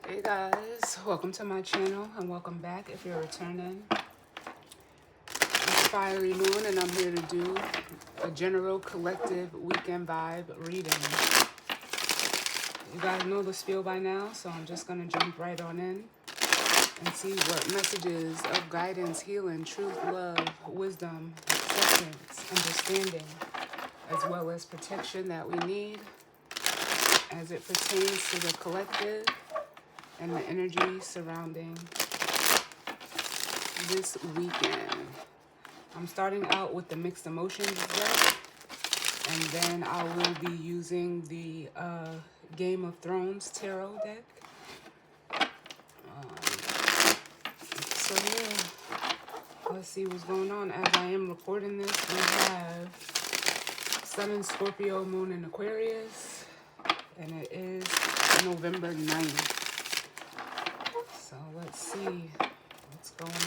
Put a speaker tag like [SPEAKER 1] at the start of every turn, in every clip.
[SPEAKER 1] Hey guys, welcome to my channel and welcome back if you're returning. It's Fiery Moon and I'm here to do a general collective weekend vibe reading. You guys know the spiel by now, so I'm just going to jump right on in and see what messages of guidance, healing, truth, love, wisdom, acceptance, understanding, as well as protection that we need as it pertains to the collective and the energy surrounding this weekend. I'm starting out with the mixed emotions deck, and then I will be using the Game of Thrones tarot deck. So yeah, let's see what's going on. As I am recording this, we have Sun in Scorpio, Moon in Aquarius, and it is November 9th. So let's see what's going on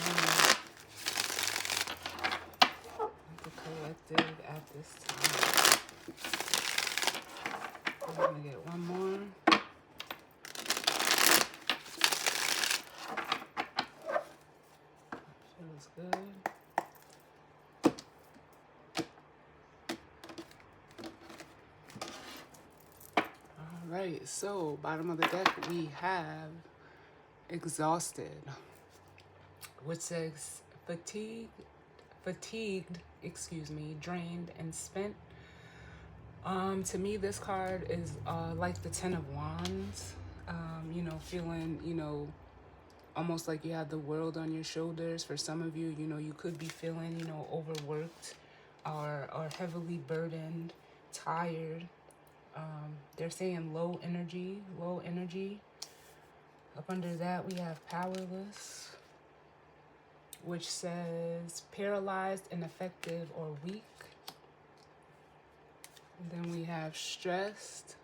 [SPEAKER 1] with the collective at this time. I'm gonna get one more. Feels good. All right, so bottom of the deck we have exhausted, which says fatigued, drained and spent. To me, this card is like the Ten of Wands. Feeling, almost like you have the world on your shoulders. For some of you, you could be feeling, overworked or heavily burdened, tired. They're saying low energy. Up under that, we have powerless, which says paralyzed, ineffective, or weak. And then we have stressed,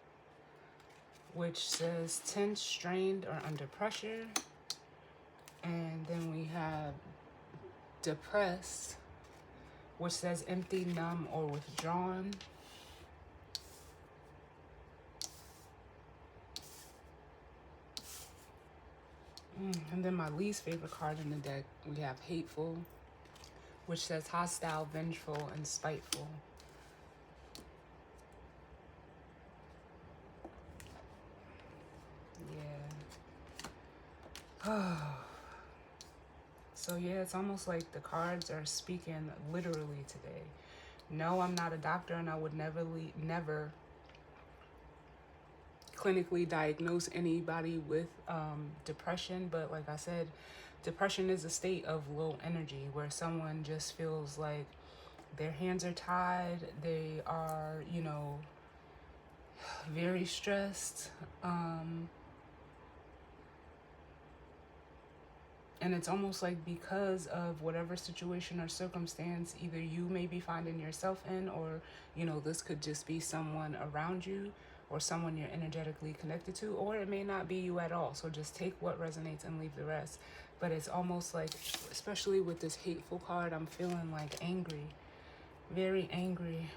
[SPEAKER 1] which says tense, strained, or under pressure. And then we have depressed, which says empty, numb, or withdrawn. And then my least favorite card in the deck, we have hateful, which says hostile, vengeful, and spiteful. Yeah. So yeah, it's almost like the cards are speaking literally today. No, I'm not a doctor, and I would never clinically diagnose anybody with depression. But like I said, depression is a state of low energy where someone just feels like their hands are tied. They are, very stressed. And it's almost like because of whatever situation or circumstance either you may be finding yourself in, or, this could just be someone around you or someone you're energetically connected to, or it may not be you at all. So just take what resonates and leave the rest. But it's almost like, especially with this hateful card, I'm feeling like angry, very angry.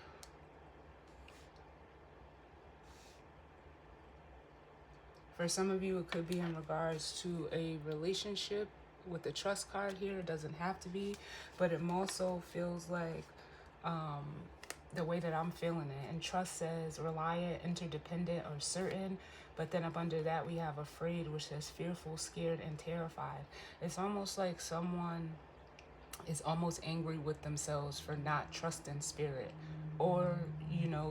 [SPEAKER 1] For some of you, it could be in regards to a relationship with the trust card here. It doesn't have to be, but it also feels like the way that I'm feeling it. And trust says reliant, interdependent, or certain. But then up under that, we have afraid, which says fearful, scared, and terrified. It's almost like someone is almost angry with themselves for not trusting spirit, or,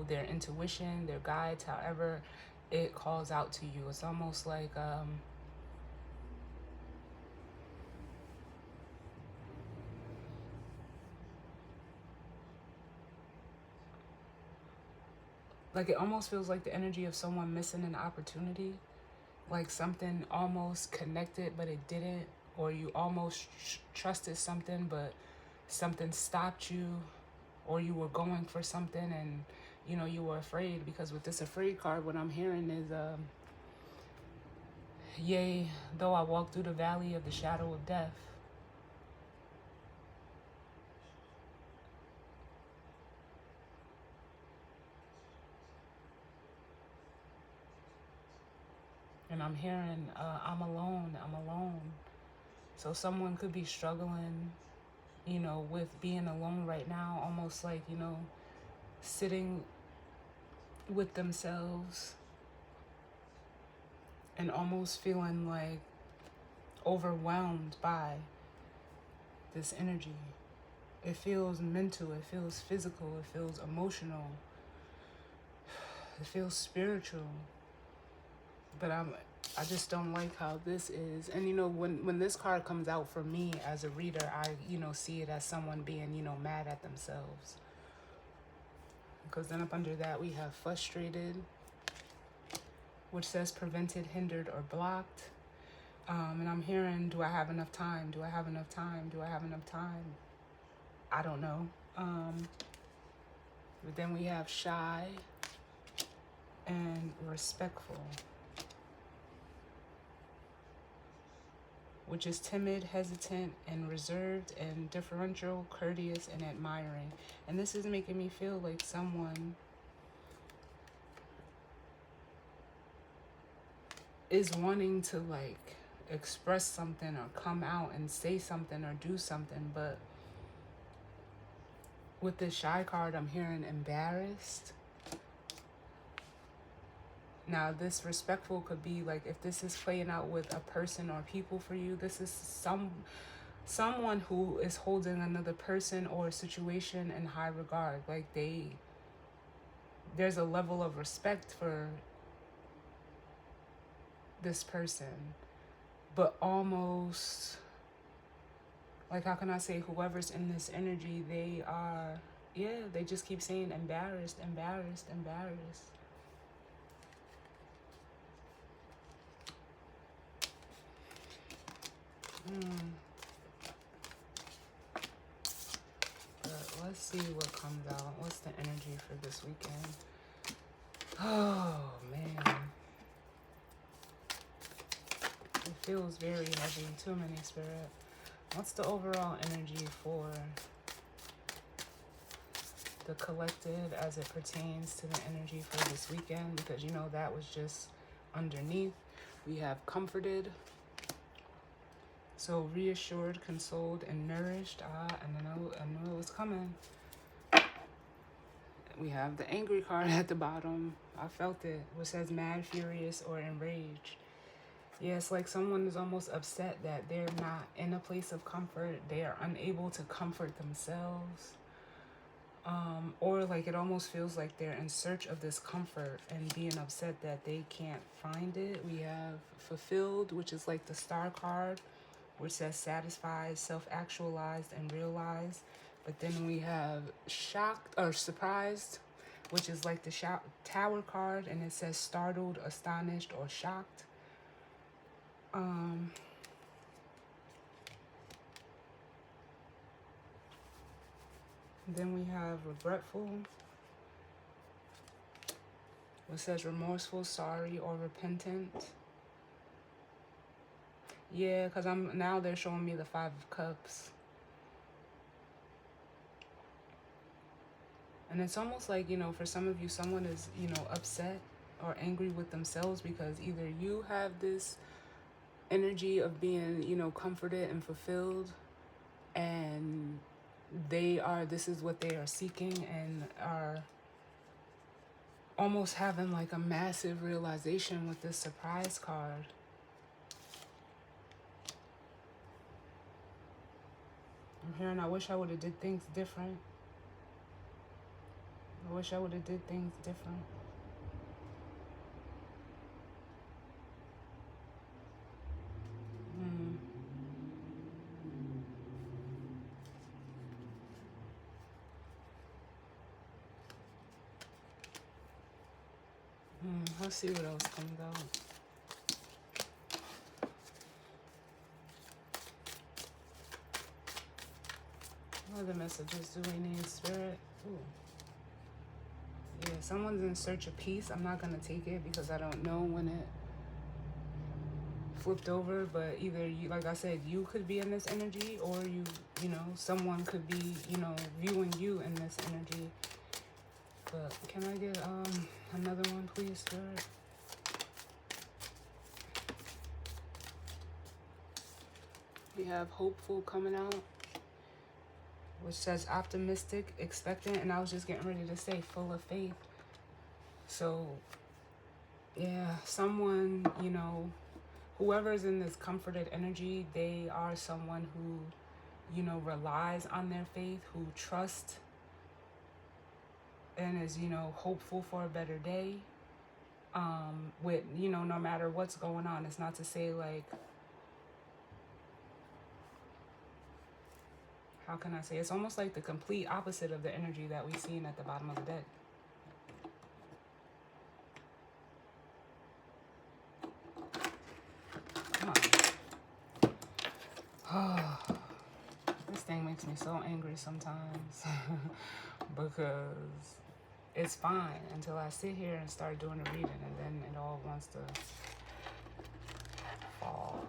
[SPEAKER 1] their intuition, their guides, however it calls out to you. It's almost like it almost feels like the energy of someone missing an opportunity, like something almost connected but it didn't, or you almost trusted something but something stopped you, or you were going for something and you were afraid. Because with this afraid card, what I'm hearing is yea, though I walk through the valley of the shadow of death. And I'm hearing, I'm alone, I'm alone. So someone could be struggling, you know, with being alone right now, almost like, you know, sitting with themselves and almost feeling like overwhelmed by this energy. It feels mental, it feels physical, it feels emotional, it feels spiritual. But I just don't like how this is. And you know, when this card comes out for me as a reader, I, you know, see it as someone being, you know, mad at themselves. Because then up under that we have frustrated, which says prevented, hindered, or blocked. And I'm hearing, do I have enough time? Do I have enough time? Do I have enough time? I don't know. But then we have shy and respectful, which is timid, hesitant, and reserved, and differential, courteous, and admiring. And this is making me feel like someone is wanting to like express something or come out and say something or do something, but with this shy card, I'm hearing embarrassed. Now, this respectful could be like, if this is playing out with a person or people for you, this is someone who is holding another person or situation in high regard. Like there's a level of respect for this person, but almost like, how can I say, whoever's in this energy, they are, yeah, they just keep saying embarrassed, embarrassed, embarrassed. But let's see what comes out. What's the energy for this weekend? Oh, man. It feels very heavy. Too many, Spirit. What's the overall energy for the collective as it pertains to the energy for this weekend? Because, you know, that was just underneath. We have comforted. So reassured, consoled, and nourished. And I knew it was coming. We have the angry card at the bottom. I felt it, which says mad, furious, or enraged. Yeah, it's like someone is almost upset that they're not in a place of comfort. They are unable to comfort themselves. Or like it almost feels like they're in search of this comfort and being upset that they can't find it. We have fulfilled, which is like the star card, which says satisfied, self-actualized, and realized. But then we have shocked or surprised, which is like the tower card, and it says startled, astonished, or shocked. Then we have regretful, which says remorseful, sorry, or repentant. Yeah, because now they're showing me the 5 of Cups. And it's almost like, you know, for some of you, someone is, you know, upset or angry with themselves because either you have this energy of being, you know, comforted and fulfilled, and this is what they are seeking, and are almost having like a massive realization with this surprise card. I'm hearing, I wish I would have did things different. I wish I would have did things different. Let's see what else comes out. What other messages do we need, Spirit? Ooh. Yeah, someone's in search of peace. I'm not going to take it because I don't know when it flipped over, but either you, like I said, you could be in this energy, or you know, someone could be, you know, viewing you in this energy. But can I get another one, please, Spirit? We have hopeful coming out, which says optimistic, expectant, and I was just getting ready to say full of faith. So, yeah, someone, you know, whoever's in this comforted energy, they are someone who, you know, relies on their faith, who trusts and is, you know, hopeful for a better day. With, you know, no matter what's going on. It's not to say like, how can I say? It's almost like the complete opposite of the energy that we seen at the bottom of the deck. Come on. This thing makes me so angry sometimes because it's fine until I sit here and start doing the reading, and then it all wants to fall.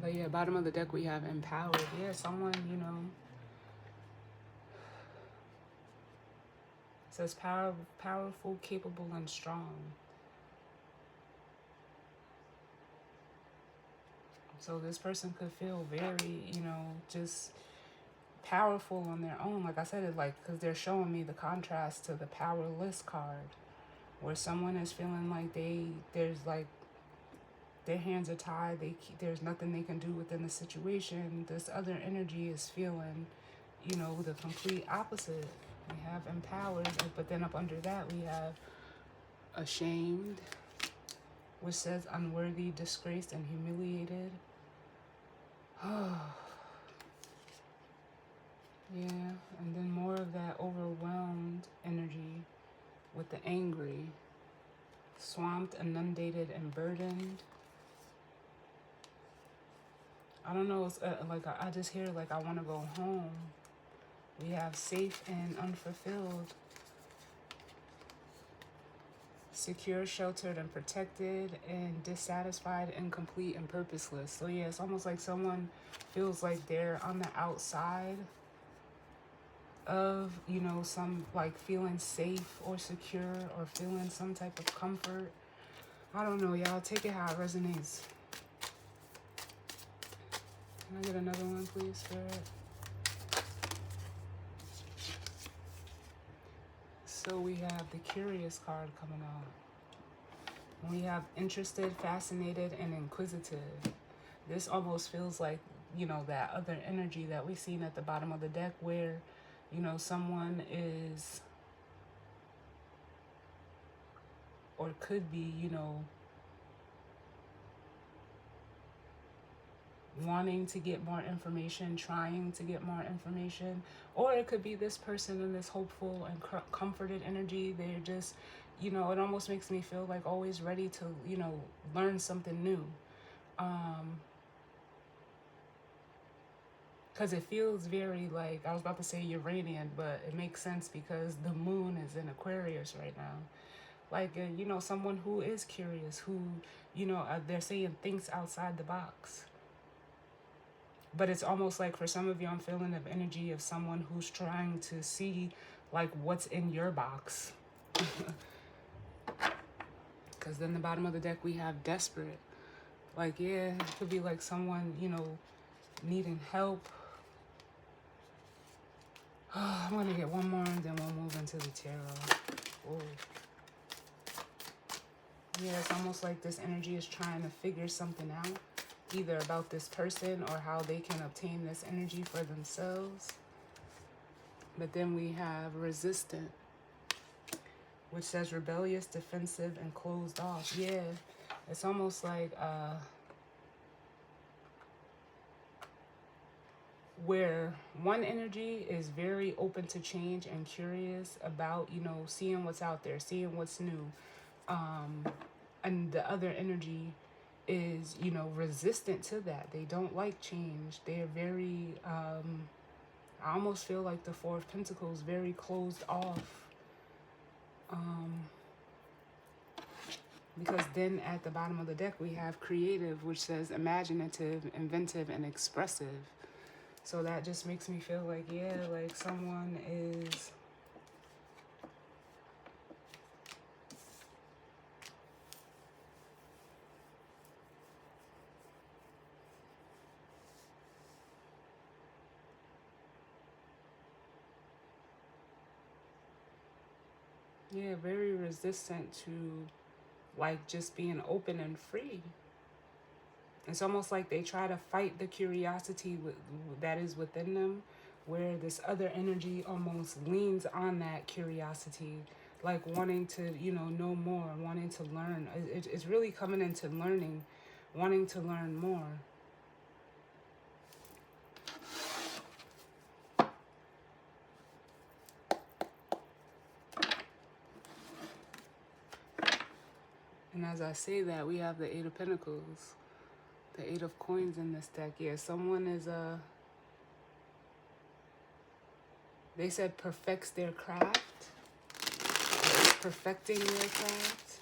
[SPEAKER 1] But yeah, bottom of the deck we have empowered. Yeah, someone, you know, says powerful, capable, and strong. So this person could feel very, you know, just powerful on their own. Like I said, it like, because they're showing me the contrast to the powerless card, where someone is feeling like there's like, their hands are tied. There's nothing they can do within the situation. This other energy is feeling, you know, the complete opposite. We have empowered, but then up under that we have ashamed, which says unworthy, disgraced, and humiliated. Yeah, and then more of that overwhelmed energy with the angry, swamped, inundated, and burdened. I don't know, it's like I just hear like I want to go home. We have safe and unfulfilled, secure, sheltered, and protected, and dissatisfied, incomplete, and purposeless. So yeah, it's almost like someone feels like they're on the outside of, you know, some like feeling safe or secure or feeling some type of comfort. I don't know, y'all. Take it how it resonates. Can I get another one, please, Spirit? So we have the Curious card coming out. We have interested, fascinated, and inquisitive. This almost feels like, you know, that other energy that we've seen at the bottom of the deck where, you know, someone is or could be, you know, wanting to get more information, trying to get more information, or it could be this person in this hopeful and comforted energy. They're just, you know, it almost makes me feel like always ready to, you know, learn something new. Because it feels very like, I was about to say Uranian, but it makes sense because the moon is in Aquarius right now. Like, you know, someone who is curious, who, you know, they're saying thinks outside the box. But it's almost like for some of you, I'm feeling the energy of someone who's trying to see like what's in your box. Because then the bottom of the deck we have desperate. Like, yeah, it could be like someone, you know, needing help. I'm going to get one more and then we'll move into the tarot. Whoa. Yeah, it's almost like this energy is trying to figure something out, either about this person or how they can obtain this energy for themselves. But then we have resistant, which says rebellious, defensive, and closed off. Yeah, it's almost like where one energy is very open to change and curious about, you know, seeing what's out there, seeing what's new. And the other energy is, you know, resistant to that. They don't like change. They're very, I almost feel like the Four of Pentacles, very closed off. Because then at the bottom of the deck, we have creative, which says imaginative, inventive, and expressive. So that just makes me feel like, yeah, like someone is Yeah, very resistant to like just being open and free. It's almost like they try to fight the curiosity that is within them, where this other energy almost leans on that curiosity, like wanting to, know more, wanting to learn. It's really coming into learning, wanting to learn more. And as I say that, we have the Eight of Pentacles, the Eight of Coins in this deck. Yeah, someone is they said perfects their craft, perfecting their craft.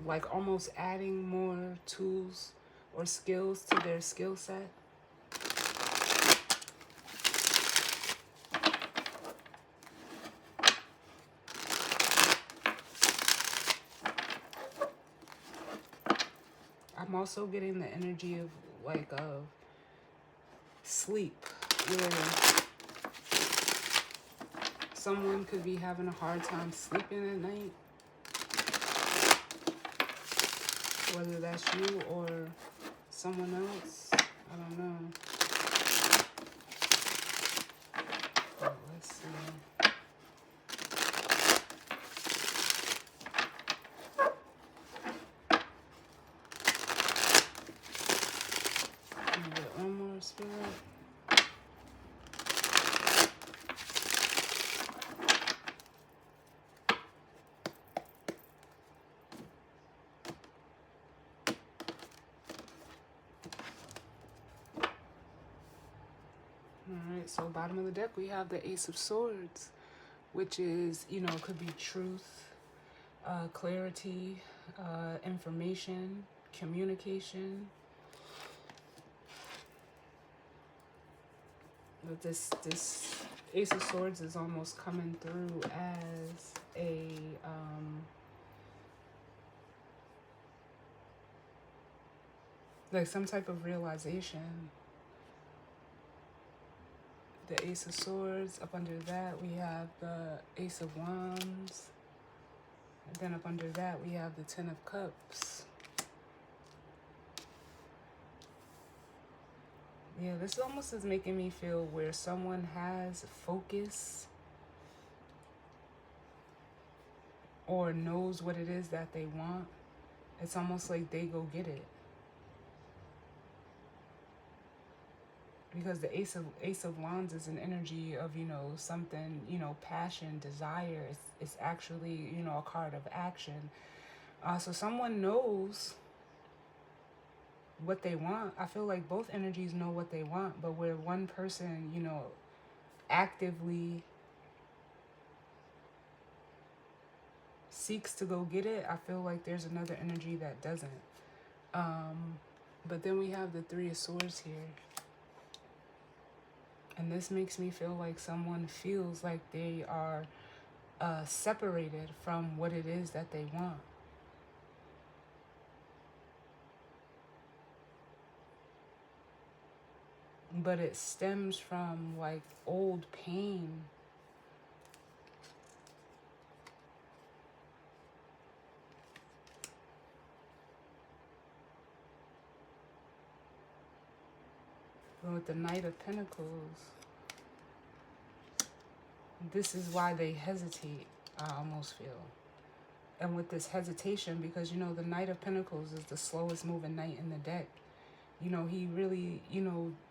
[SPEAKER 1] Like almost adding more tools or skills to their skill set. I'm also getting the energy of of sleep, where someone could be having a hard time sleeping at night, whether that's you or someone else. I don't know. But let's see. Can I get one more, Spirit? Alright, so bottom of the deck we have the Ace of Swords, which is, could be truth, clarity, information, communication. But this Ace of Swords is almost coming through as a like some type of realization. The Ace of Swords. Up under that we have the Ace of Wands. And then up under that we have the Ten of Cups. Yeah, this almost is making me feel where someone has focus or knows what it is that they want. It's almost like they go get it. Because the Ace of Wands is an energy of, something, passion, desire. It's actually, a card of action. So someone knows what they want. I feel like both energies know what they want, but where one person, actively seeks to go get it, I feel like there's another energy that doesn't. But then we have the Three of Swords here. And this makes me feel like someone feels like they are separated from what it is that they want. But it stems from like old pain. And with the Knight of Pentacles, this is why they hesitate, I almost feel. And with this hesitation, because, the Knight of Pentacles is the slowest moving knight in the deck. He really,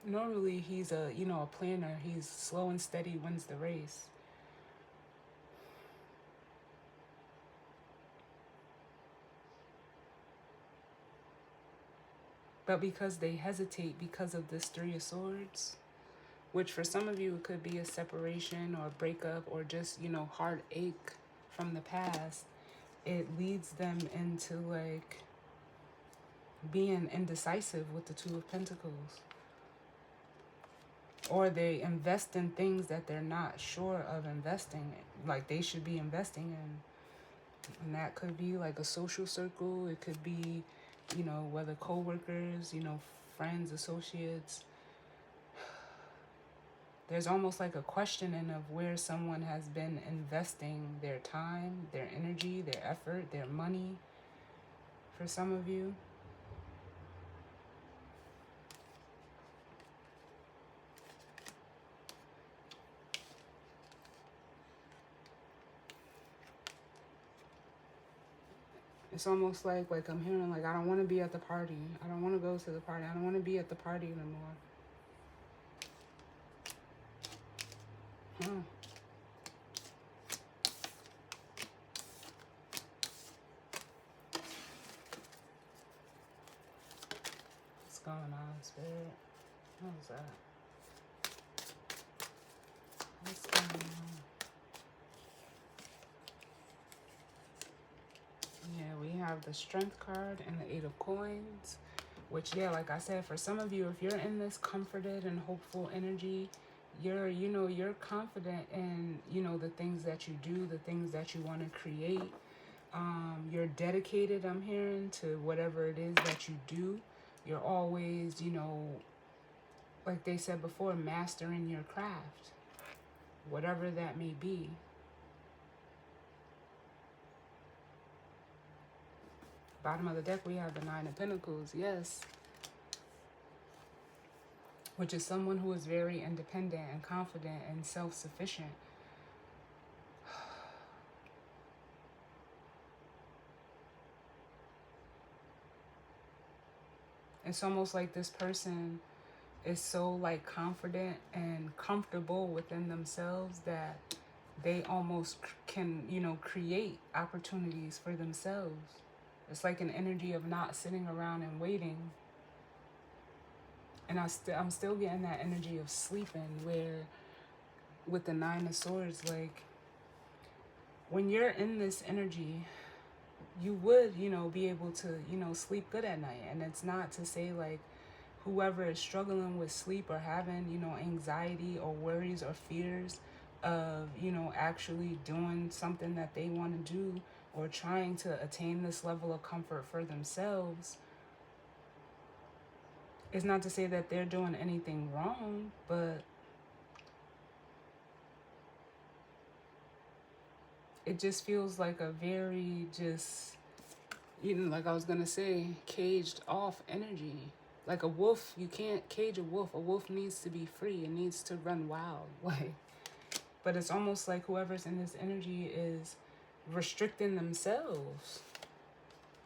[SPEAKER 1] normally he's a planner. He's slow and steady, wins the race. But because they hesitate because of this Three of Swords, which for some of you it could be a separation or a breakup or just, heartache from the past, it leads them into like being indecisive with the Two of Pentacles. Or they invest in things that they're not sure of investing in, like they should be investing in. And that could be like a social circle. It could be, whether co-workers, friends, associates. There's almost like a questioning of where someone has been investing their time, their energy, their effort, their money. For some of you, it's almost like I'm hearing like, I don't want to be at the party. I don't want to go to the party. I don't want to be at the party anymore. Huh. What's going on, Spirit? What was that? What's going on? Yeah, we have the Strength card and the Eight of Coins, which, yeah, like I said, for some of you, if you're in this comforted and hopeful energy, you're confident in, the things that you do, the things that you want to create. You're dedicated, I'm hearing, to whatever it is that you do. You're always, like they said before, mastering your craft, whatever that may be. Bottom of the deck, we have the Nine of Pentacles, yes. Which is someone who is very independent and confident and self-sufficient. It's almost like this person is so like confident and comfortable within themselves that they almost can, create opportunities for themselves. It's like an energy of not sitting around and waiting. And I'm still getting that energy of sleeping, where with the Nine of Swords, like when you're in this energy, you would, be able to, sleep good at night. And it's not to say like whoever is struggling with sleep or having, anxiety or worries or fears of, actually doing something that they want to do or trying to attain this level of comfort for themselves. It's not to say that they're doing anything wrong, but it just feels like a very just, like I was going to say, caged off energy. Like a wolf, you can't cage a wolf. A wolf needs to be free. It needs to run wild. Like, but it's almost like whoever's in this energy is restricting themselves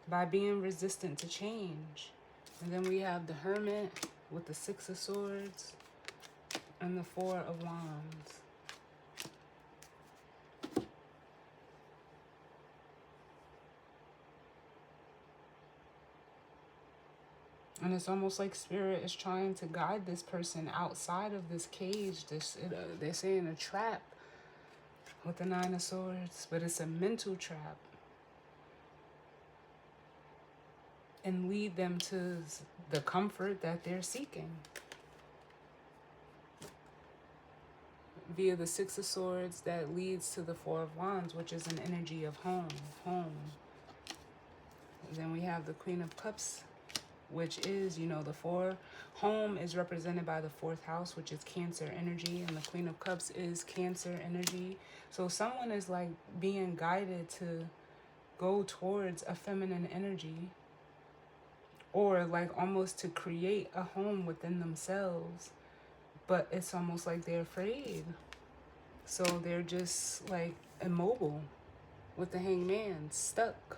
[SPEAKER 1] by being resistant to change. And then we have the Hermit with the Six of Swords and the Four of Wands. And it's almost like Spirit is trying to guide this person outside of this cage. They're saying a trap with the Nine of Swords, but it's a mental trap. And lead them to the comfort that they're seeking. Via the Six of Swords, that leads to the Four of Wands, which is an energy of home. And then we have the Queen of Cups, which is, the four. Home is represented by the fourth house, which is Cancer energy, and the Queen of Cups is Cancer energy. So someone is like being guided to go towards a feminine energy, or like almost to create a home within themselves, but it's almost like they're afraid. So they're just like immobile with the Hangman, stuck,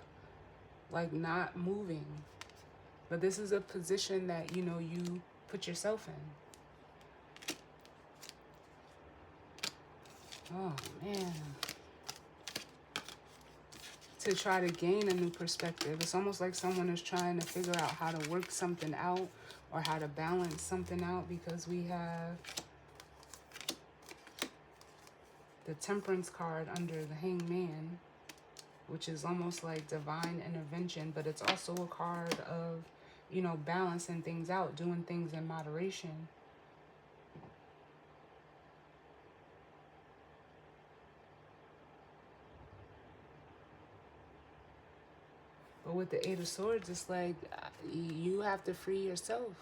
[SPEAKER 1] like not moving. But this is a position that, you put yourself in. Oh, man. To try to gain a new perspective. It's almost like someone is trying to figure out how to work something out or how to balance something out, because we have the Temperance card under the Hangman, which is almost like divine intervention, but it's also a card of, balancing things out, doing things in moderation. But with the Eight of Swords, it's like you have to free yourself.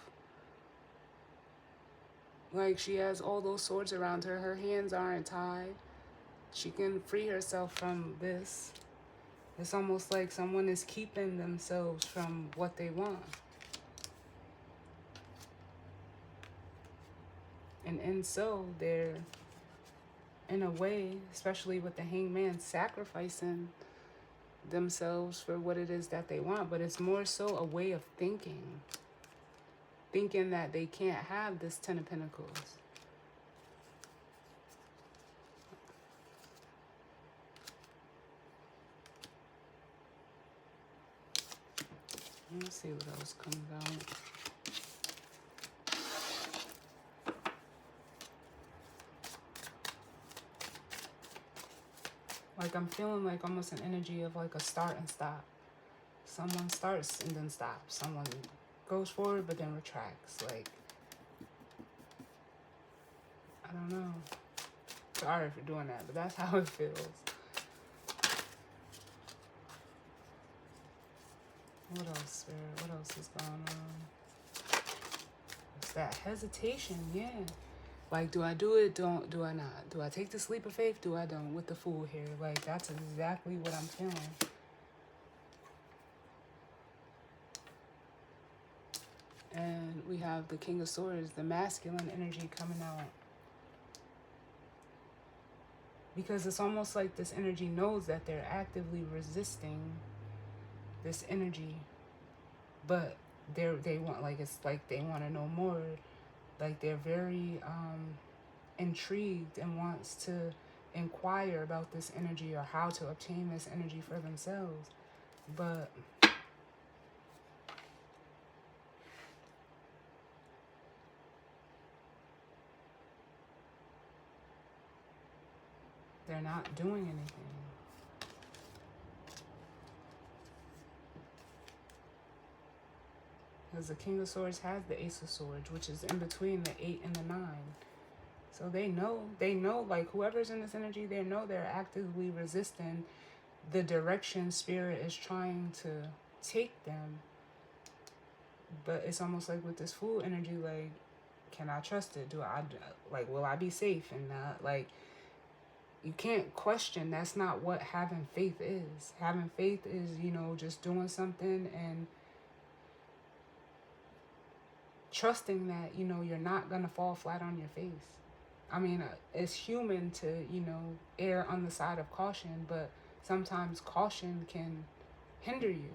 [SPEAKER 1] Like, she has all those swords around her. Her hands aren't tied. She can free herself from this. It's almost like someone is keeping themselves from what they want. And so they're, in a way, especially with the hangman, sacrificing themselves for what it is that they want. But it's more so a way of thinking. Thinking that they can't have this Ten of Pentacles. Let's see what else comes out. Like, I'm feeling like almost an energy of like a start and stop. Someone starts and then stops. Someone goes forward but then retracts. Like, I don't know. Sorry for doing that, but that's how it feels. What else, Spirit? What else is going on? It's that hesitation, yeah. Like, do I do it? Do I not? Do I take the leap of faith? Do I don't? With the Fool here. Like, that's exactly what I'm feeling. And we have the King of Swords, the masculine energy coming out. Because it's almost like this energy knows that they're actively resisting this energy. But they want, like, it's like they want to know more. Like, they're very intrigued and wants to inquire about this energy or how to obtain this energy for themselves. But they're not doing anything. Because the King of Swords has the Ace of Swords, which is in between the 8 and the 9. So they know, like, whoever's in this energy, they know they're actively resisting the direction Spirit is trying to take them. But it's almost like with this Fool energy, like, can I trust it? Like, will I be safe? And like, you can't question. That's not what having faith is. Having faith is, you know, just doing something and trusting that, you know, you're not going to fall flat on your face. I mean, it's human to, you know, err on the side of caution, but sometimes caution can hinder you.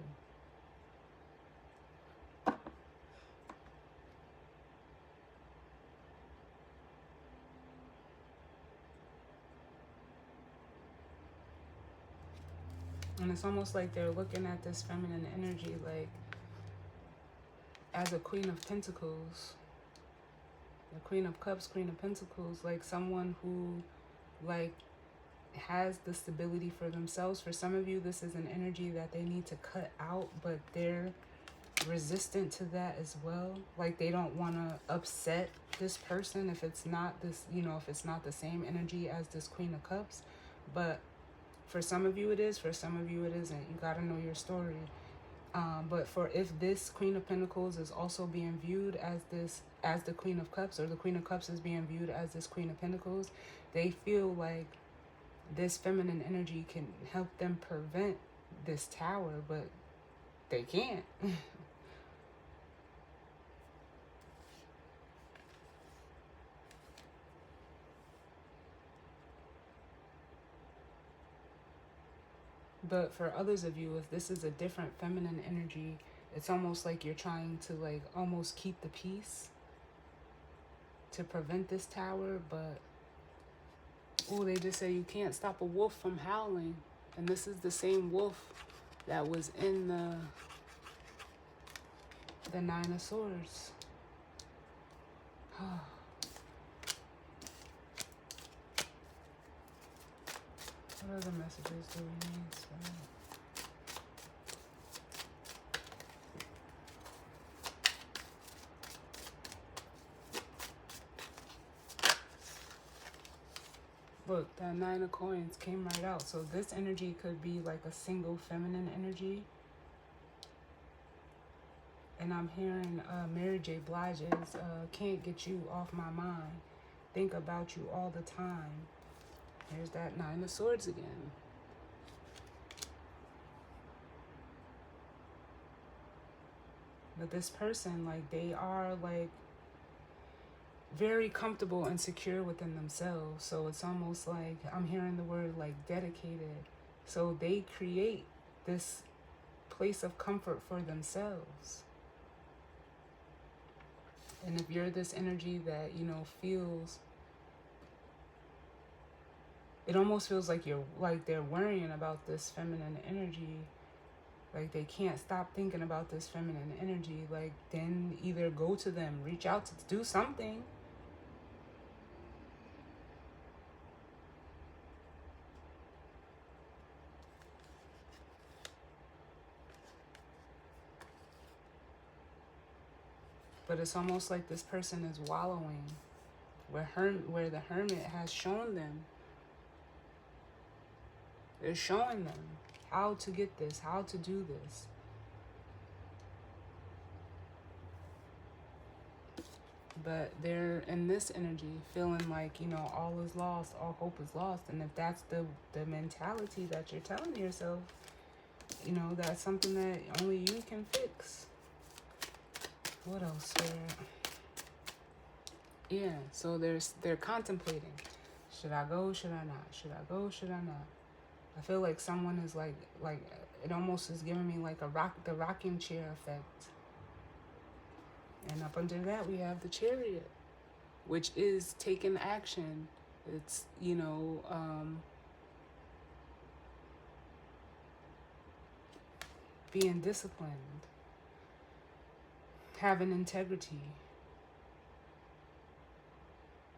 [SPEAKER 1] And it's almost like they're looking at this feminine energy like as a Queen of Pentacles, the Queen of Cups, Queen of Pentacles, like someone who, like, has the stability for themselves. For some of you, this is an energy that they need to cut out, but they're resistant to that as well. Like, they don't want to upset this person if it's not this, you know, if it's not the same energy as this Queen of Cups. But for some of you it is, for some of you it isn't. You got to know your story. But if this Queen of Pentacles is also being viewed as the Queen of Cups, or the Queen of Cups is being viewed as this Queen of Pentacles, they feel like this feminine energy can help them prevent this tower, but they can't. But for others of you, if this is a different feminine energy, it's almost like you're trying to, like, almost keep the peace to prevent this tower. But, oh, they just say you can't stop a wolf from howling. And this is the same wolf that was in the Nine of Swords. What other messages do we need? Look, that Nine of Coins came right out. So this energy could be like a single feminine energy. And I'm hearing Mary J. Blige's Can't Get You Off My Mind. Think about you all the time. There's that Nine of Swords again. But this person, like, they are, like, very comfortable and secure within themselves. So it's almost like I'm hearing the word, like, dedicated. So they create this place of comfort for themselves. And if you're this energy that, you know, feels, it almost feels like you're, like, they're worrying about this feminine energy, like they can't stop thinking about this feminine energy, like, then either go to them, reach out to do something. But it's almost like this person is wallowing where the hermit has shown them. They're showing them how to get this, how to do this. But they're in this energy feeling like, you know, all is lost, all hope is lost. And if that's the mentality that you're telling yourself, you know, that's something that only you can fix. What else, Spirit? Yeah, so they're contemplating. Should I go? Should I not? Should I go? Should I not? I feel like someone is like it almost is giving me like the rocking chair effect. And up under that we have the Chariot, which is taking action. It's, you know, being disciplined, having integrity.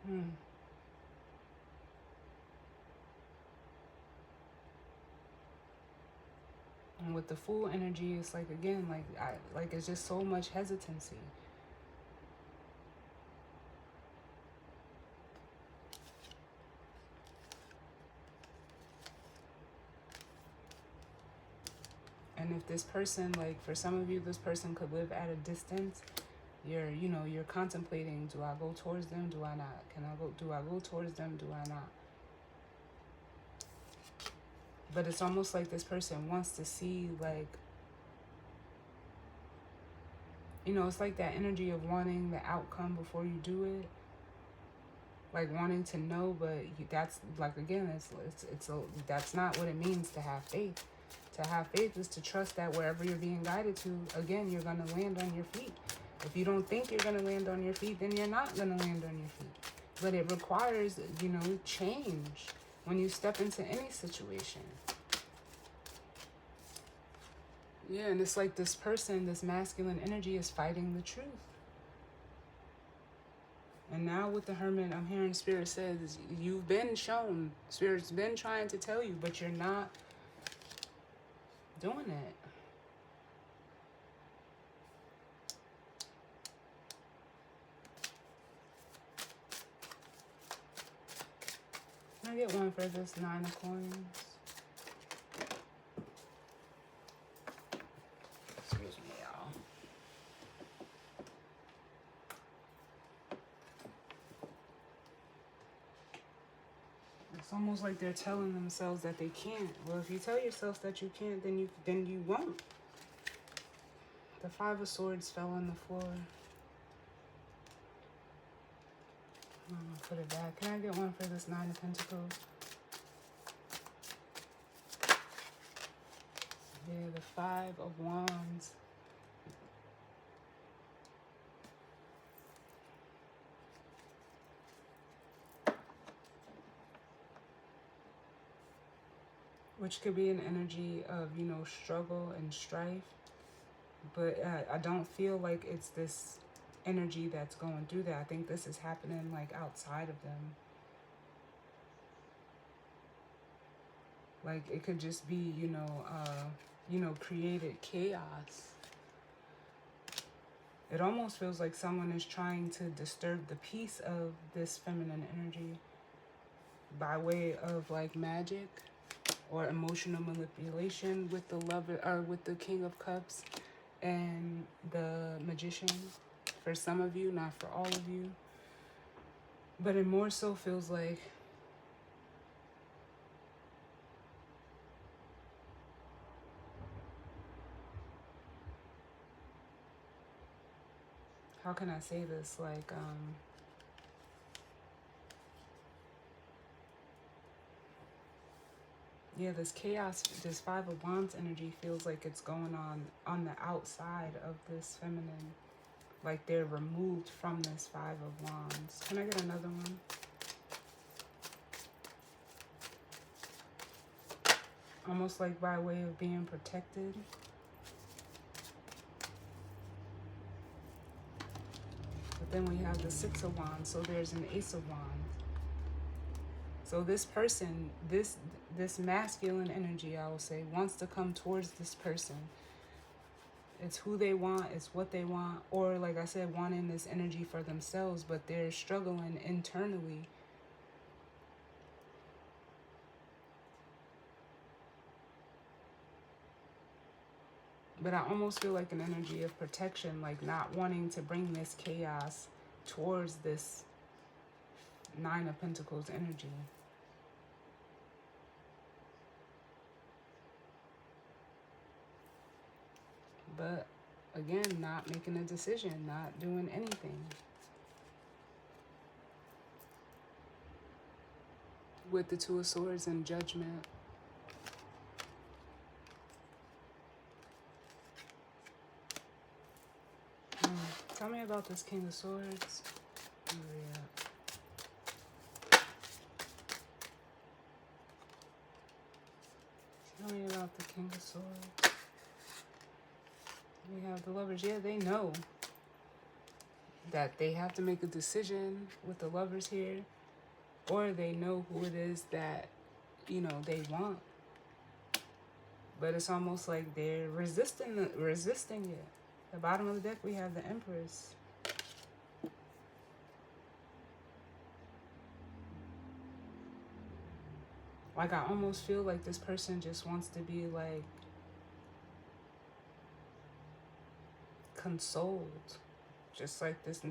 [SPEAKER 1] And with the Fool energy, it's like, again, like it's just so much hesitancy. And if this person, like, for some of you, this person could live at a distance. You're contemplating, do I go towards them? Do I not? Do I go towards them? Do I not? But it's almost like this person wants to see, like, you know, it's like that energy of wanting the outcome before you do it. Like wanting to know, but that's, like, again, that's not what it means to have faith. To have faith is to trust that wherever you're being guided to, again, you're going to land on your feet. If you don't think you're going to land on your feet, then you're not going to land on your feet. But it requires, you know, change when you step into any situation. Yeah, and it's like this person, this masculine energy is fighting the truth. And now with the Hermit, I'm hearing Spirit says, you've been shown. Spirit's been trying to tell you, but you're not doing it. Can I get one for this Nine of Coins? Excuse me, y'all. It's almost like they're telling themselves that they can't. Well, if you tell yourself that you can't, then you won't. The Five of Swords fell on the floor. I'm gonna put it back. Can I get one for this Nine of Pentacles? Yeah, the Five of Wands. Which could be an energy of, you know, struggle and strife. But I don't feel like it's this energy that's going through that. I think this is happening, like, outside of them. Like, it could just be, you know, created chaos. It almost feels like someone is trying to disturb the peace of this feminine energy by way of, like, magic or emotional manipulation with the Lover, or with the King of Cups. and the Magician. For some of you, not for all of you. But it more so feels like how can I say this? Like, yeah, this chaos, this Five of Wands energy feels like it's going on the outside of this feminine. Like they're removed from this Five of Wands. Can I get another one? Almost like by way of being protected. But then we have the Six of Wands, so there's an Ace of Wands. So this person, this masculine energy, I will say, wants to come towards this person. It's who they want, it's what they want, or like I said, wanting this energy for themselves, but they're struggling internally. But I almost feel like an energy of protection, like not wanting to bring this chaos towards this Nine of Pentacles energy. But again, not making a decision, not doing anything. With the Two of Swords and Judgment. Tell me about this King of Swords. Yeah. Tell me about the King of Swords. We have the Lovers. Yeah, they know that they have to make a decision with the Lovers here, or they know who it is that, you know, they want. But it's almost like they're resisting it. At the bottom of the deck, we have the Empress. Like, I almost feel like this person just wants to be, like, consoled. Just like this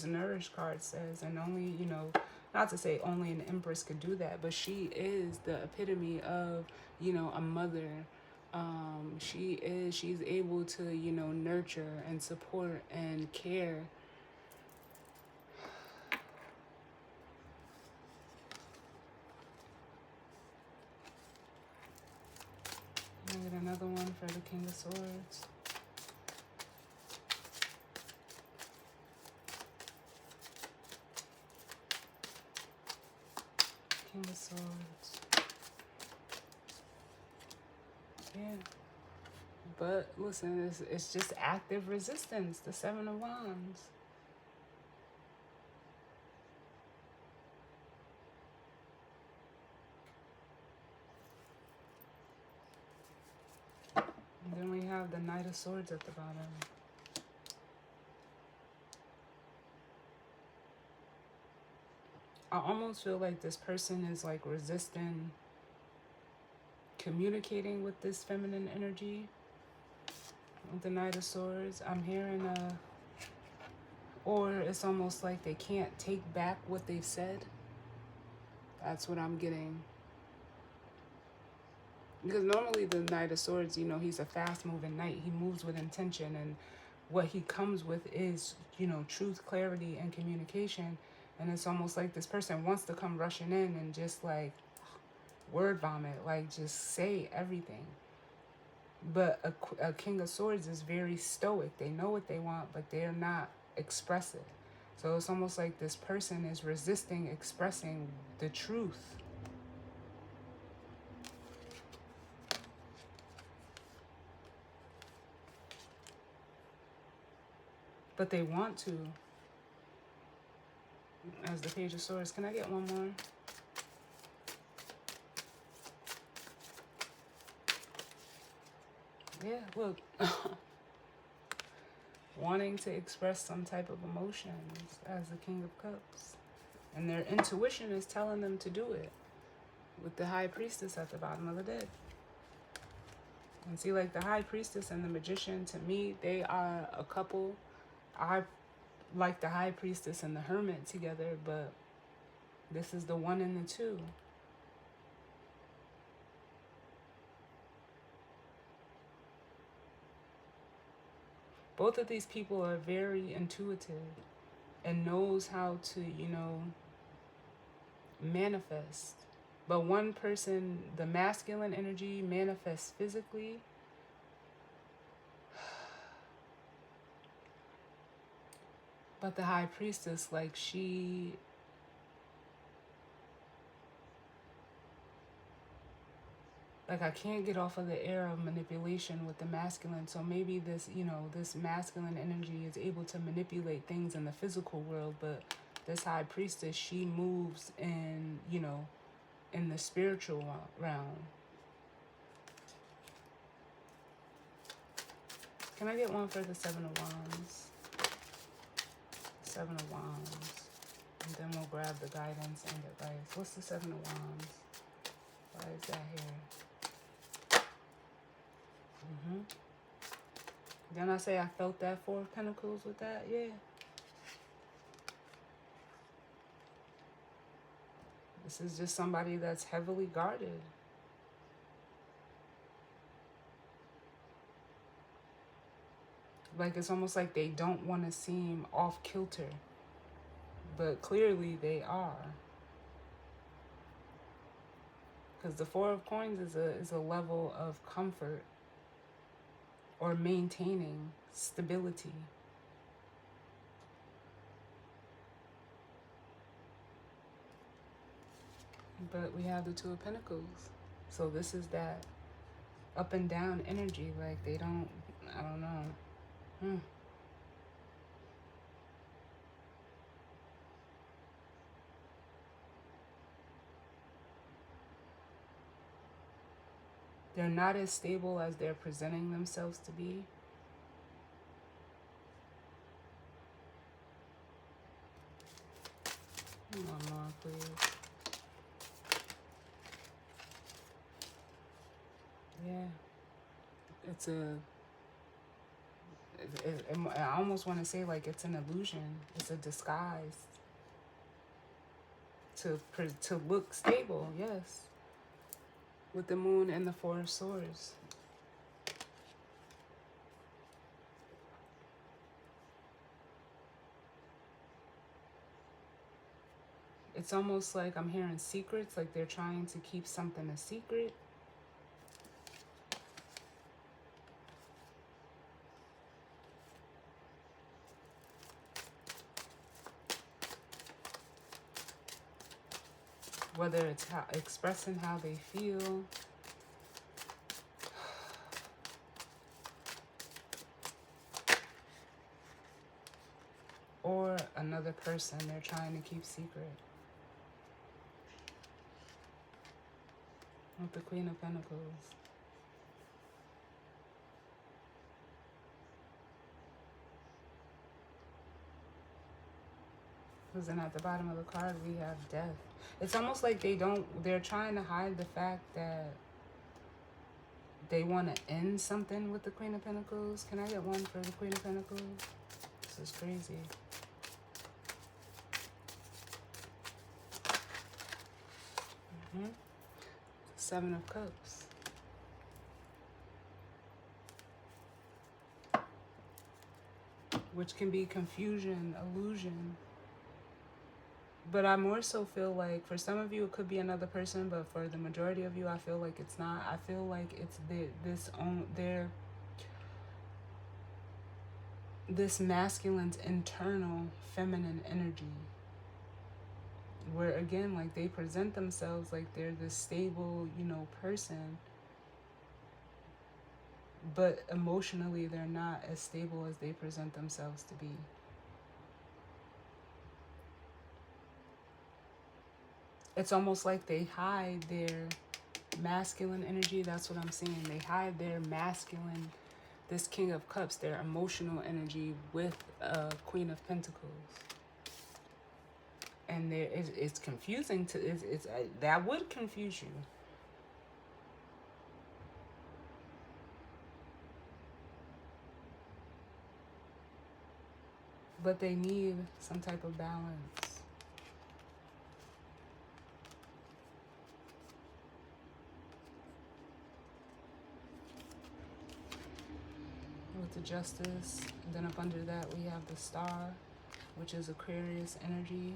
[SPEAKER 1] Nourish card says. And only, you know, not to say only an Empress could do that, but she is the epitome of, you know, a mother. She's able to, you know, nurture and support and care. I get another one for the King of Swords. King of Swords. Yeah. But listen, it's just active resistance. The Seven of Wands. And then we have the Knight of Swords at the bottom. I almost feel like this person is like resisting communicating with this feminine energy. With the Knight of Swords, I'm hearing or it's almost like they can't take back what they've said. That's what I'm getting. Because normally the Knight of Swords, you know, he's a fast-moving knight. He moves with intention, and what he comes with is, you know, truth, clarity, and communication. And it's almost like this person wants to come rushing in and just, like, word vomit, like, just say everything. But a King of Swords is very stoic. They know what they want, but they're not expressive. So it's almost like this person is resisting expressing the truth. But they want to. As the Page of Swords. Can I get one more? Yeah, look. Wanting to express some type of emotions as the King of Cups. And their intuition is telling them to do it. With the High Priestess at the bottom of the deck. And see, like the High Priestess and the Magician, to me, they are a couple. I like the High Priestess and the Hermit together, but this is the one and the two. Both of these people are very intuitive and knows how to, manifest. But one person, the masculine energy manifests physically. But the High Priestess, like I can't get off of the air of manipulation with the masculine. So maybe this, this masculine energy is able to manipulate things in the physical world, but this High Priestess, she moves in, in the spiritual realm. Can I get one for the Seven of Wands? Seven of Wands. And then we'll grab the guidance and advice. What's the Seven of Wands? Why is that here? Then I say I felt that Four of Pentacles with that? Yeah. This is just somebody that's heavily guarded. Like it's almost like they don't want to seem off kilter. But clearly they are. Because the Four of Coins is a level of comfort or maintaining stability. But we have the Two of Pentacles. So this is that up and down energy. Like they don't, I don't know. They're not as stable as they're presenting themselves to be. One more, please. Yeah. It's I almost want to say like it's an illusion. It's a disguise to look stable, yes. With the Moon and the Four of Swords. It's almost like I'm hearing secrets, like they're trying to keep something a secret. Whether it's expressing how they feel. Or another person they're trying to keep secret. With the Queen of Pentacles. Because then at the bottom of the card we have Death. It's almost like they're trying to hide the fact that they want to end something with the Queen of Pentacles. Can I get one for the Queen of Pentacles? This is crazy. Seven of Cups. Which can be confusion, illusion. But I more so feel like for some of you it could be another person, but for the majority of you I feel like it's not. I feel like it's this masculine's internal feminine energy. Where again, like they present themselves like they're this stable, person. But emotionally they're not as stable as they present themselves to be. It's almost like they hide their masculine energy. That's what I'm seeing. They hide their masculine, this King of Cups, their emotional energy with Queen of Pentacles. And it's confusing that would confuse you. but they need some type of balance. With the Justice, and then up under that we have the Star, which is Aquarius energy.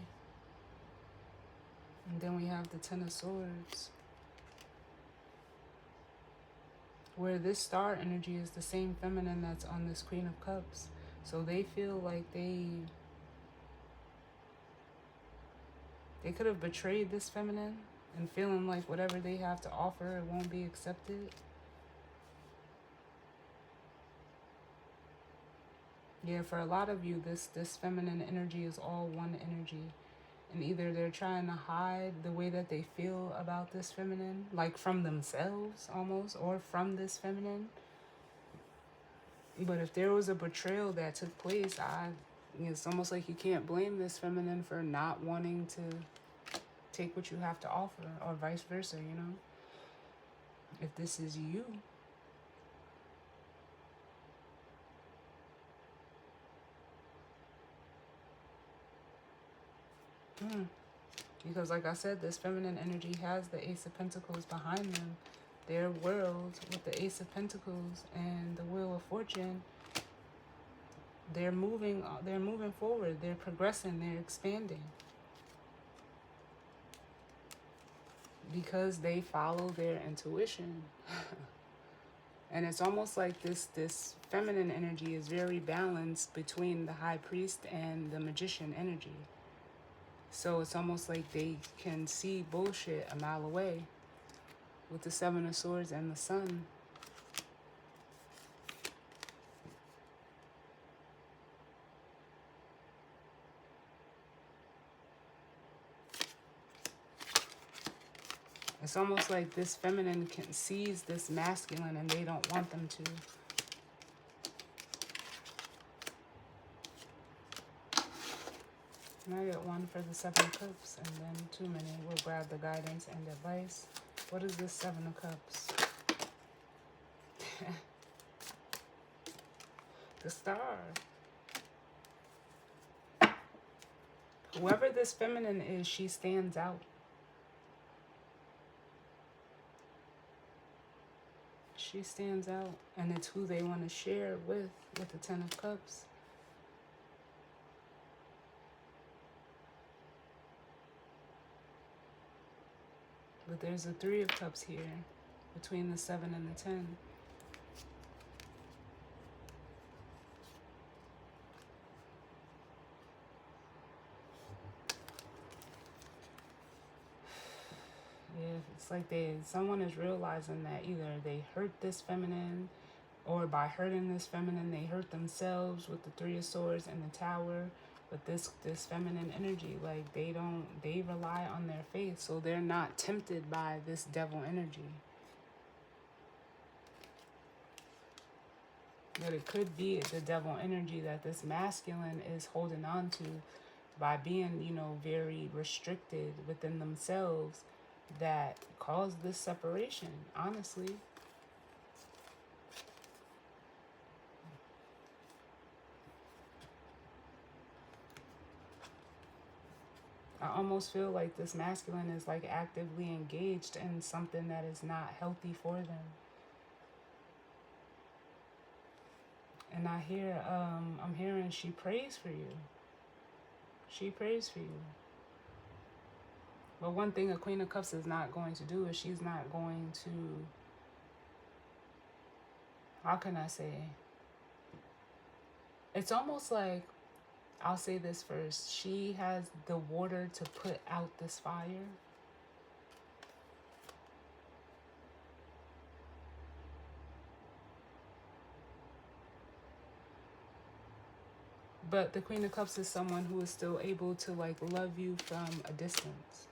[SPEAKER 1] And then we have the Ten of Swords, where this Star energy is the same feminine that's on this Queen of Cups. So they feel like they could have betrayed this feminine and feeling like whatever they have to offer, it won't be accepted. Yeah, for a lot of you, this feminine energy is all one energy. And either they're trying to hide the way that they feel about this feminine, like from themselves almost, or from this feminine. But if there was a betrayal that took place, it's almost like you can't blame this feminine for not wanting to take what you have to offer, or vice versa, you know? If this is you. Because like I said, this feminine energy has the Ace of Pentacles behind them. Their world with the Ace of Pentacles and the Wheel of Fortune, they're moving forward, they're progressing, they're expanding. Because they follow their intuition. And it's almost like this feminine energy is very balanced between the High Priest and the Magician energy. So it's almost like they can see bullshit a mile away with the Seven of Swords and the Sun. It's almost like this feminine sees this masculine and they don't want them to. And I get one for the Seven of Cups, and then too many. We'll grab the guidance and advice. What is this Seven of Cups? The Star. Whoever this feminine is, she stands out. She stands out, and it's who they want to share with the Ten of Cups. But there's a Three of Cups here between the 7 and the 10. Yeah, it's like someone is realizing that either they hurt this feminine, or by hurting this feminine, they hurt themselves with the Three of Swords and the Tower. But this feminine energy, like they rely on their faith, so they're not tempted by this devil energy. But it could be the devil energy that this masculine is holding on to by being, very restricted within themselves, that caused this separation, honestly. I almost feel like this masculine is like actively engaged in something that is not healthy for them. And I'm hearing she prays for you. She prays for you. But one thing a Queen of Cups is not going to do is she's not going to, how can I say? It's almost like, I'll say this first. She has the water to put out this fire. But the Queen of Cups is someone who is still able to like love you from a distance.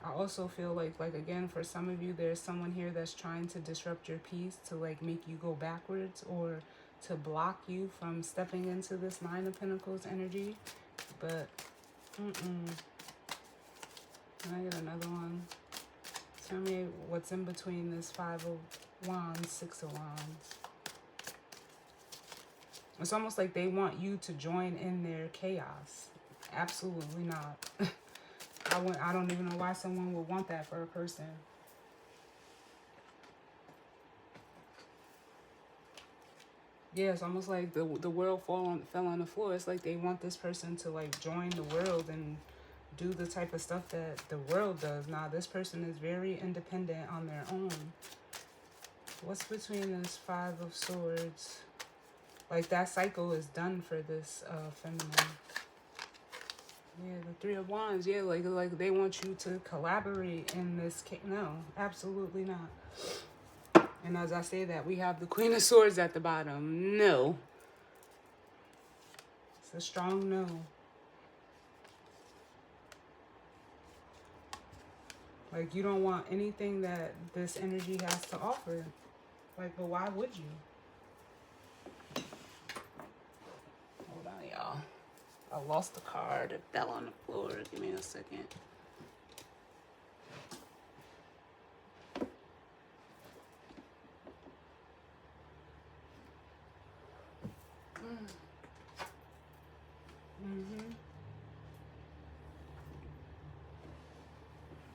[SPEAKER 1] I also feel like again, for some of you, there's someone here that's trying to disrupt your peace, to like make you go backwards, or to block you from stepping into this Nine of Pentacles energy. But, Can I get another one? Tell me what's in between this Five of Wands, Six of Wands. It's almost like they want you to join in their chaos. Absolutely not. I don't even know why someone would want that for a person. Yeah, it's almost like the world fell on the floor. It's like they want this person to like join the world and do the type of stuff that the world does. Now, this person is very independent on their own. What's between this Five of Swords? Like, that cycle is done for this feminine. Yeah, the Three of Wands. Yeah, like they want you to collaborate in this case. No, absolutely not. And as I say that, we have the Queen of Swords at the bottom. No. It's a strong no. Like, you don't want anything that this energy has to offer. Like, but why would you? Hold on, y'all. I lost the card. It fell on the floor. Give me a second.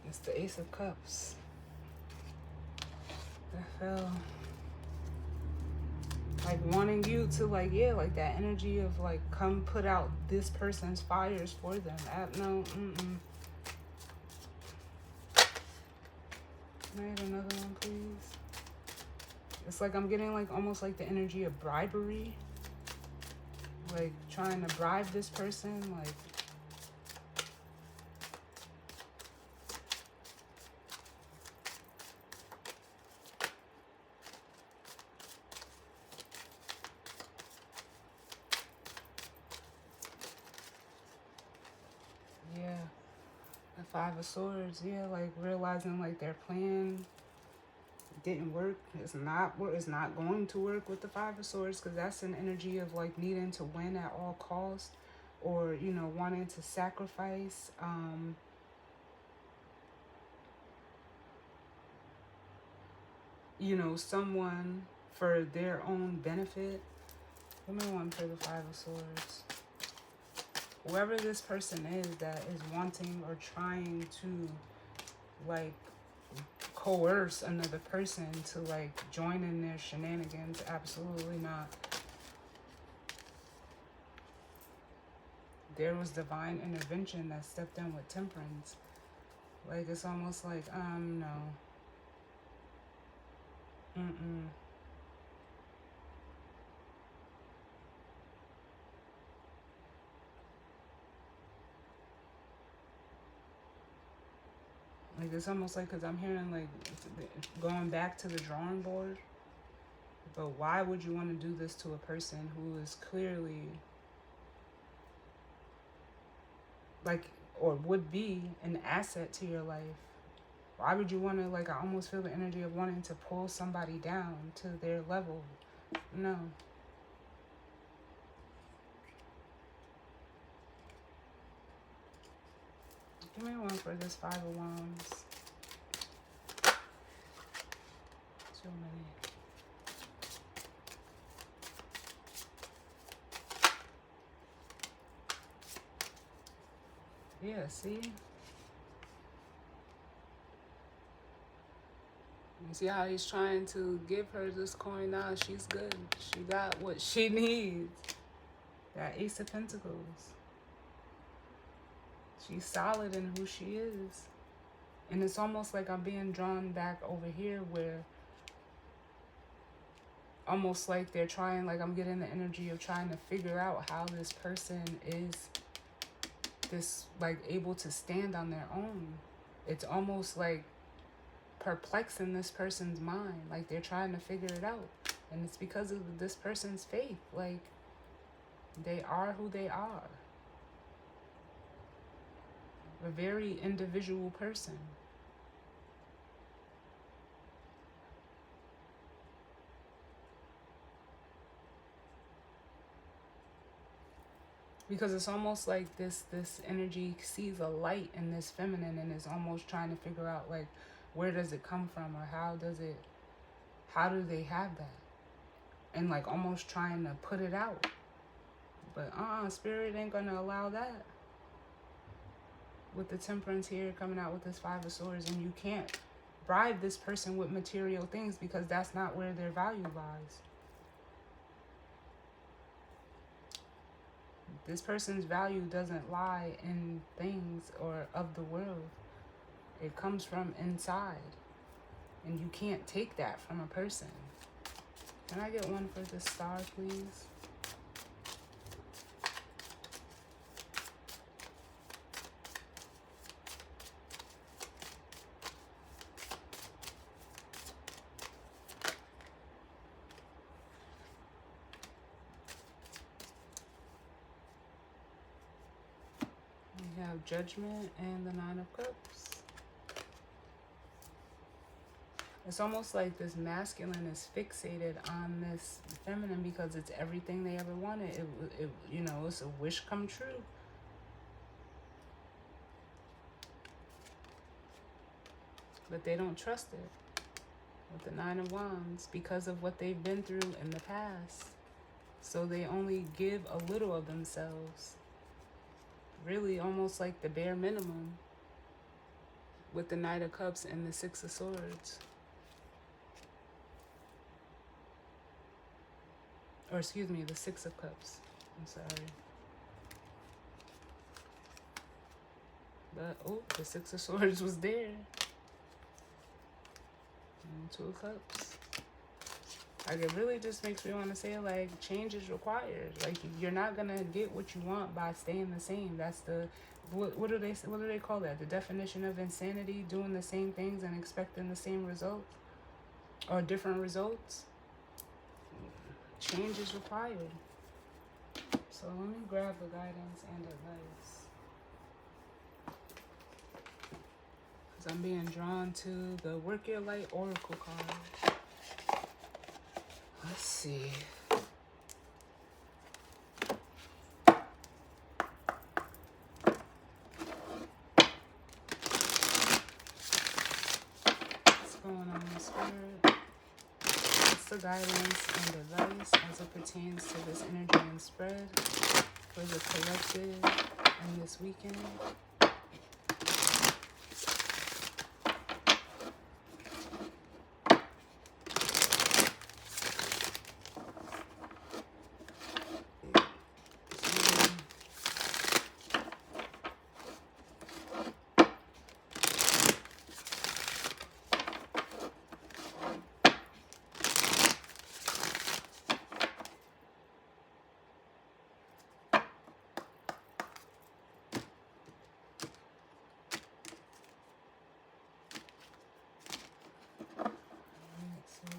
[SPEAKER 1] It's the Ace of Cups. That fell. Like, wanting you to, like, yeah, like that energy of, like, come put out this person's fires for them. No, Can I get another one, please? It's like I'm getting, like, almost like the energy of bribery. Like, trying to bribe this person, like... Yeah. The Five of Swords, yeah, like, realizing, like, their plan didn't work. It's not going to work with the Five of Swords, because that's an energy of, like, needing to win at all costs, or, you know, wanting to sacrifice you know, someone for their own benefit. Give me one for the Five of Swords. Whoever this person is that is wanting or trying to, like, coerce another person to, like, join in their shenanigans, absolutely not. There was divine intervention that stepped in with Temperance. Like, it's almost like, no. Like, it's almost like, because I'm hearing, like, going back to the drawing board. But why would you want to do this to a person who is clearly, like, or would be an asset to your life? Why would you want to, like, I almost feel the energy of wanting to pull somebody down to their level. No. Give me one for this Five of Wands. Too many. Yeah, see? You see how he's trying to give her this coin now? She's good. She got what she needs. That Ace of Pentacles. She's solid in who she is. And it's almost like I'm being drawn back over here where almost like they're trying, like I'm getting the energy of trying to figure out how this person is this, like, able to stand on their own. It's almost like perplexing this person's mind. Like, they're trying to figure it out. And it's because of this person's faith. Like, they are who they are. A very individual person. Because it's almost like this energy sees a light in this feminine and is almost trying to figure out, like, where does it come from, or how do they have that? And, like, almost trying to put it out. But Spirit ain't gonna allow that. With the Temperance here coming out with this Five of Swords, and you can't bribe this person with material things because that's not where their value lies. This person's value doesn't lie in things or of the world. It comes from inside. And you can't take that from a person. Can I get one for the Star, please? We have Judgment and the Nine of Cups. It's almost like this masculine is fixated on this feminine because it's everything they ever wanted. It you know, it's a wish come true. But they don't trust it. With the Nine of Wands because of what they've been through in the past. So they only give a little of themselves. Really almost like the bare minimum. With the Knight of Cups and the Six of Swords. Or excuse me, the Six of Cups. I'm sorry. But, oh, the Six of Swords was there. And Two of Cups. Like, it really just makes me want to say, like, change is required. Like, you're not going to get what you want by staying the same. That's the, what do they call that? The definition of insanity, doing the same things and expecting the same results or different results. Change is required. So let me grab the guidance and advice. Because I'm being drawn to the Work Your Light Oracle card. Let's see. What's going on, Spirit? What's the guidance and advice as it pertains to this energy and spread for the collective in this weekend?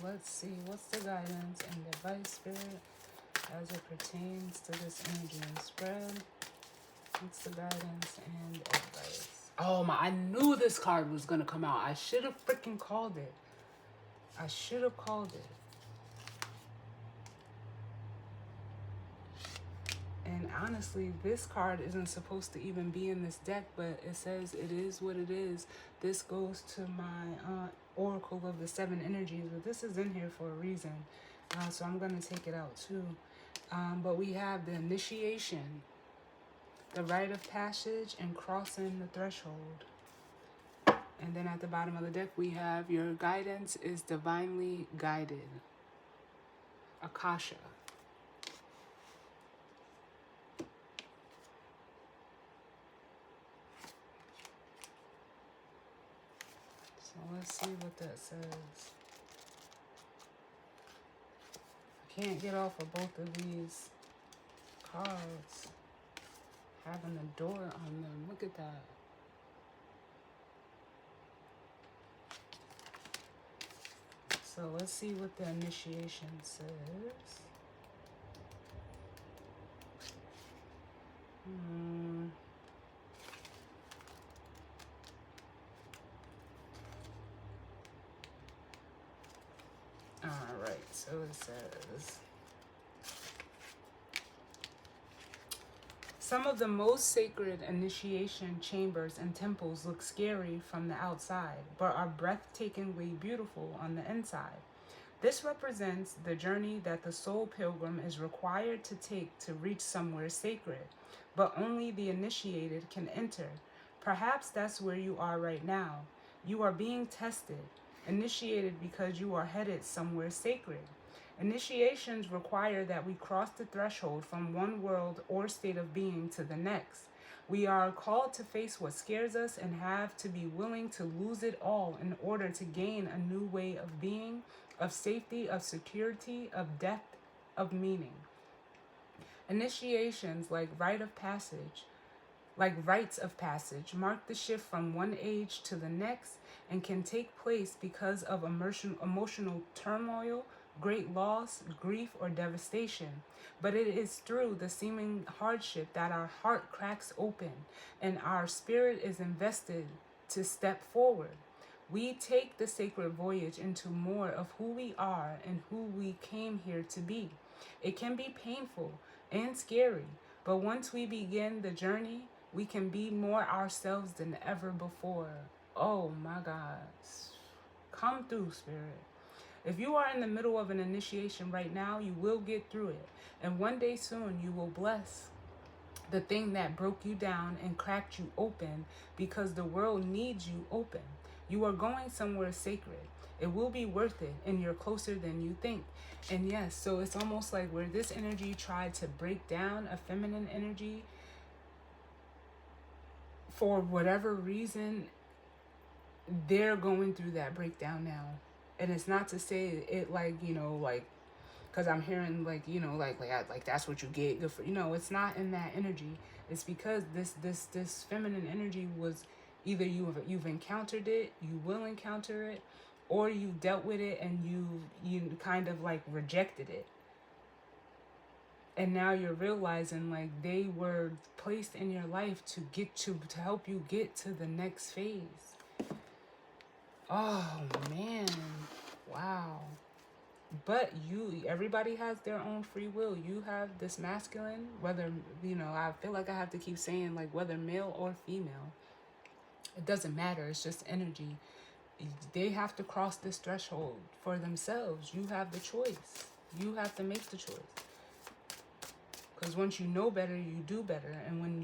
[SPEAKER 1] Let's see, what's the guidance and advice, Spirit, as it pertains to this energy and spread? What's the guidance and advice? Oh my, I knew this card was going to come out. I should have freaking called it. I should have called it. And honestly, this card isn't supposed to even be in this deck, but it says it is what it is. This goes to my Oracle of the Seven Energies, but this is in here for a reason. So I'm going to take it out too. But we have the initiation, the rite of passage, and crossing the threshold. And then at the bottom of the deck, we have your guidance is divinely guided. Akasha. So let's see what that says. I can't get off of both of these cards having a door on them. Look at that. So let's see what the initiation says. Alright, so it says, some of the most sacred initiation chambers and temples look scary from the outside, but are breathtakingly beautiful on the inside. This represents the journey that the soul pilgrim is required to take to reach somewhere sacred, but only the initiated can enter. Perhaps that's where you are right now. You are being tested, initiated because you are headed somewhere sacred. Initiations require that we cross the threshold from one world or state of being to the next. We are called to face what scares us and have to be willing to lose it all in order to gain a new way of being, of safety, of security, of depth, of meaning. Initiations like rites of passage, mark the shift from one age to the next and can take place because of emotional turmoil, great loss, grief, or devastation. But it is through the seeming hardship that our heart cracks open and our spirit is invested to step forward. We take the sacred voyage into more of who we are and who we came here to be. It can be painful and scary, but once we begin the journey, we can be more ourselves than ever before. Oh my God. Come through, Spirit. If you are in the middle of an initiation right now, you will get through it. And one day soon, you will bless the thing that broke you down and cracked you open because the world needs you open. You are going somewhere sacred. It will be worth it, and you're closer than you think. And yes, so it's almost like where this energy tried to break down a feminine energy, for whatever reason, they're going through that breakdown now. And it's not to say it like, because I'm hearing like that's what you get. Good for, it's not in that energy. It's because this feminine energy was either you've encountered it, you will encounter it, or you dealt with it and you kind of like rejected it. And now you're realizing like they were placed in your life to help you get to the next phase. Oh man, wow. But everybody has their own free will. You have this masculine, whether, I feel like I have to keep saying like whether male or female. It doesn't matter. It's just energy. They have to cross this threshold for themselves. You have the choice. You have to make the choice. Because once you know better, you do better. And when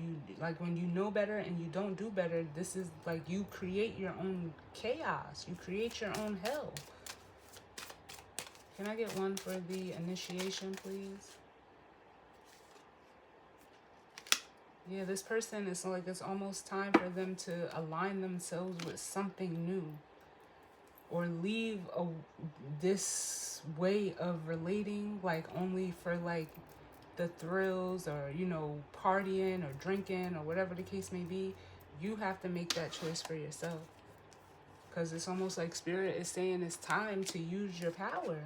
[SPEAKER 1] you know better and you don't do better, this is like you create your own chaos. You create your own hell. Can I get one for the initiation, please? Yeah, this person is like, it's almost time for them to align themselves with something new. Or leave this way of relating, like only for like the thrills or partying or drinking or whatever the case may be. You have to make that choice for yourself, because it's almost like Spirit is saying it's time to use your power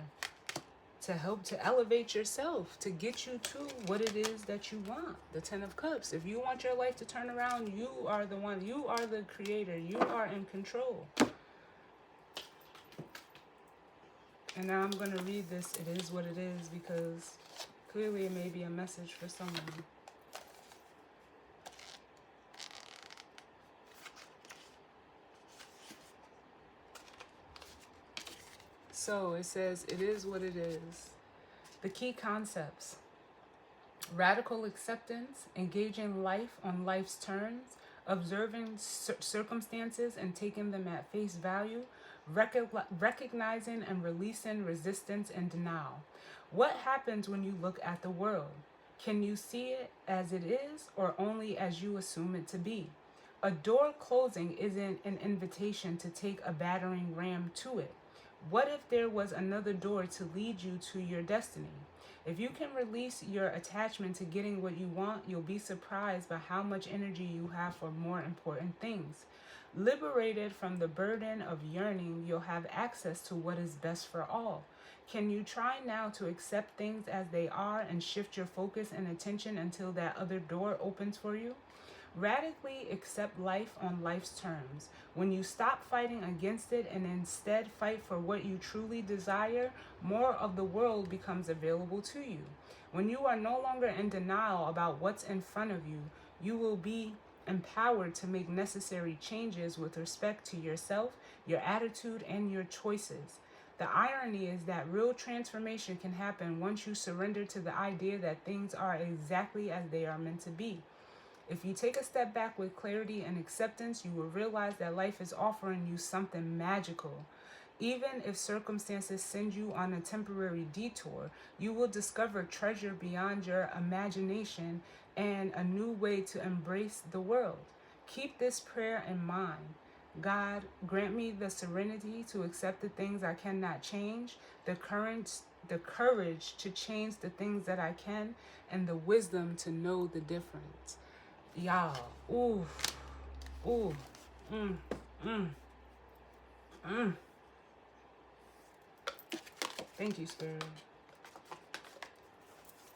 [SPEAKER 1] to help to elevate yourself, to get you to what it is that you want. The 10 of Cups. If you want your life to turn around, you are the one. You are the creator. You are in control. And now I'm going to read this. It is what it is, because clearly it may be a message for someone. So it says, it is what it is. The key concepts: radical acceptance, engaging life on life's terms, observing circumstances and taking them at face value, recognizing and releasing resistance and denial. What happens when you look at the world? Can you see it as it is or only as you assume it to be? A door closing isn't an invitation to take a battering ram to it. What if there was another door to lead you to your destiny? If you can release your attachment to getting what you want, you'll be surprised by how much energy you have for more important things. Liberated from the burden of yearning, you'll have access to what is best for all. Can you try now to accept things as they are and shift your focus and attention until that other door opens for you? Radically accept life on life's terms. When you stop fighting against it and instead fight for what you truly desire, more of the world becomes available to you. When you are no longer in denial about what's in front of you, you will be empowered to make necessary changes with respect to yourself, your attitude, and your choices. The irony is that real transformation can happen once you surrender to the idea that things are exactly as they are meant to be. If you take a step back with clarity and acceptance, you will realize that life is offering you something magical. Even if circumstances send you on a temporary detour, you will discover treasure beyond your imagination and a new way to embrace the world. Keep this prayer in mind. God, grant me the serenity to accept the things I cannot change, the courage to change the things that I can, and the wisdom to know the difference. Y'all, ooh, ooh, mm, mm, mm. Thank you, Spirit.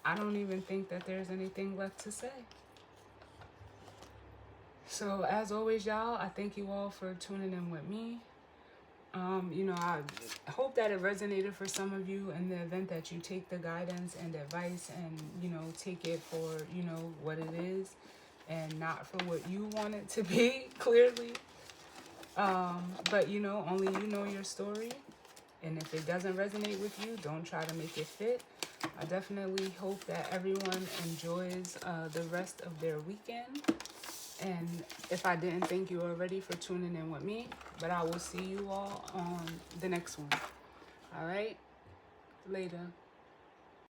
[SPEAKER 1] I don't even think that there's anything left to say. So, as always, y'all, I thank you all for tuning in with me. I hope that it resonated for some of you in the event that you take the guidance and advice and, take it for, what it is and not for what you want it to be, clearly. But, only you know your story. And if it doesn't resonate with you, don't try to make it fit. I definitely hope that everyone enjoys the rest of their weekend. And if I didn't thank you already for tuning in with me, but I will see you all on the next one. All right? Later.